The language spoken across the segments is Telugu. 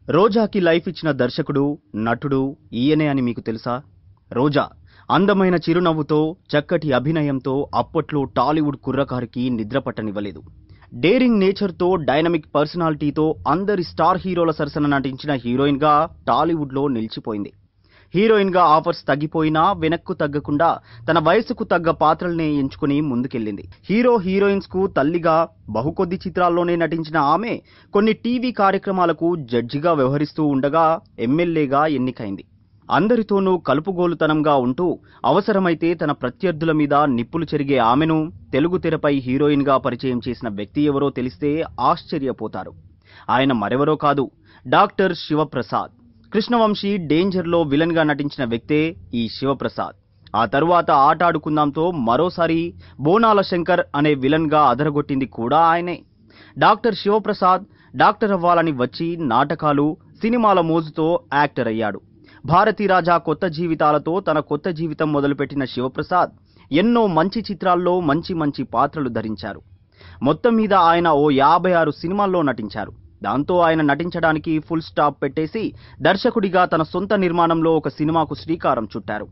రోజాకి లైఫ్ ఇచ్చిన దర్శకుడు, నటుడు ఈయనే అని మీకు తెలుసా? రోజా అందమైన చిరునవ్వుతో, చక్కటి అభినయంతో అప్పట్లో టాలీవుడ్ కుర్రకారికి నిద్ర పట్టనివ్వలేదు. డేరింగ్ నేచర్తో, డైనమిక్ పర్సనాలిటీతో అందరి స్టార్ హీరోల సరసన నటించిన హీరోయిన్గా టాలీవుడ్లో నిలిచిపోయింది. హీరోయిన్గా ఆఫర్స్ తగ్గిపోయినా వెనక్కు తగ్గకుండా తన వయసుకు తగ్గ పాత్రల్నే ఎంచుకుని ముందుకెళ్లింది. హీరో హీరోయిన్స్ కు తల్లిగా బహుకొద్ది చిత్రాల్లోనే నటించిన ఆమె కొన్ని టీవీ కార్యక్రమాలకు జడ్జిగా వ్యవహరిస్తూ ఉండగా ఎమ్మెల్యేగా ఎన్నికైంది. అందరితోనూ కలుపుగోలుతనంగా ఉంటూ అవసరమైతే తన ప్రత్యర్థుల మీద నిప్పులు చెరిగే ఆమెను తెలుగు తెరపై హీరోయిన్గా పరిచయం చేసిన వ్యక్తి ఎవరో తెలిస్తే ఆశ్చర్యపోతారు. ఆయన మరెవరో కాదు, డాక్టర్ శివప్రసాద్. కృష్ణవంశీ డేంజర్లో విలన్గా నటించిన వ్యక్తే ఈ శివప్రసాద్. ఆ తరువాత ఆట ఆడుకుందాంతో మరోసారి బోనాల శంకర్ అనే విలన్గా అదరగొట్టింది కూడా ఆయనే. డాక్టర్ శివప్రసాద్ డాక్టర్ అవ్వాలని వచ్చి నాటకాలు, సినిమాల మోజుతో యాక్టర్ అయ్యాడు. భారతీరాజా కొత్త జీవితాలతో తన కొత్త జీవితం మొదలుపెట్టిన శివప్రసాద్ ఎన్నో మంచి చిత్రాల్లో మంచి మంచి పాత్రలు ధరించారు. మొత్తం మీద ఆయన ఓ 56 సినిమాల్లో నటించారు. దాంతో ఆయన నటించడానికి ఫుల్ స్టాప్ పెట్టేసి దర్శకుడిగా తన సొంత నిర్మాణంలో ఒక సినిమాకు శ్రీకారం చుట్టారు.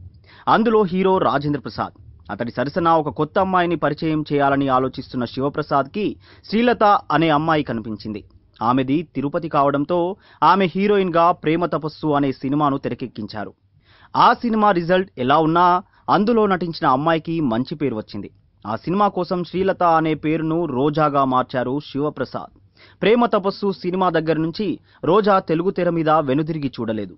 అందులో హీరో రాజేంద్ర ప్రసాద్. అతడి సరసన ఒక కొత్త అమ్మాయిని పరిచయం చేయాలని ఆలోచిస్తున్న శివప్రసాద్కి శ్రీలత అనే అమ్మాయి కనిపించింది. ఆమెది తిరుపతి కావడంతో ఆమె హీరోయిన్గా ప్రేమ తపస్సు అనే సినిమాను తెరకెక్కించారు. ఆ సినిమా రిజల్ట్ ఎలా ఉన్నా అందులో నటించిన అమ్మాయికి మంచి పేరు వచ్చింది. ఆ సినిమా కోసం శ్రీలత అనే పేరును రోజాగా మార్చారు శివప్రసాద్. ప్రేమ తపస్సు సినిమా దగ్గర నుంచి రోజా తెలుగు తెర మీద వెనుదిరిగి చూడలేదు.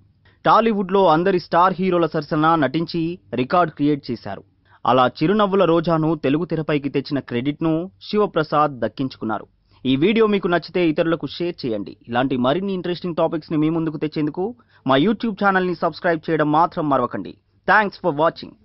టాలీవుడ్లో అందరి స్టార్ హీరోల సరసన నటించి రికార్డ్ క్రియేట్ చేశారు. అలా చిరునవ్వుల రోజాను తెలుగు తెరపైకి తెచ్చిన క్రెడిట్ను శివప్రసాద్ దక్కించుకున్నారు. ఈ వీడియో మీకు నచ్చితే ఇతరులకు షేర్ చేయండి. ఇలాంటి మరిన్ని ఇంట్రెస్టింగ్ టాపిక్స్ ని మీ ముందుకు తెచ్చేందుకు మా యూట్యూబ్ ఛానల్ ని సబ్స్క్రైబ్ చేయడం మాత్రం మరవకండి. Thanks for watching.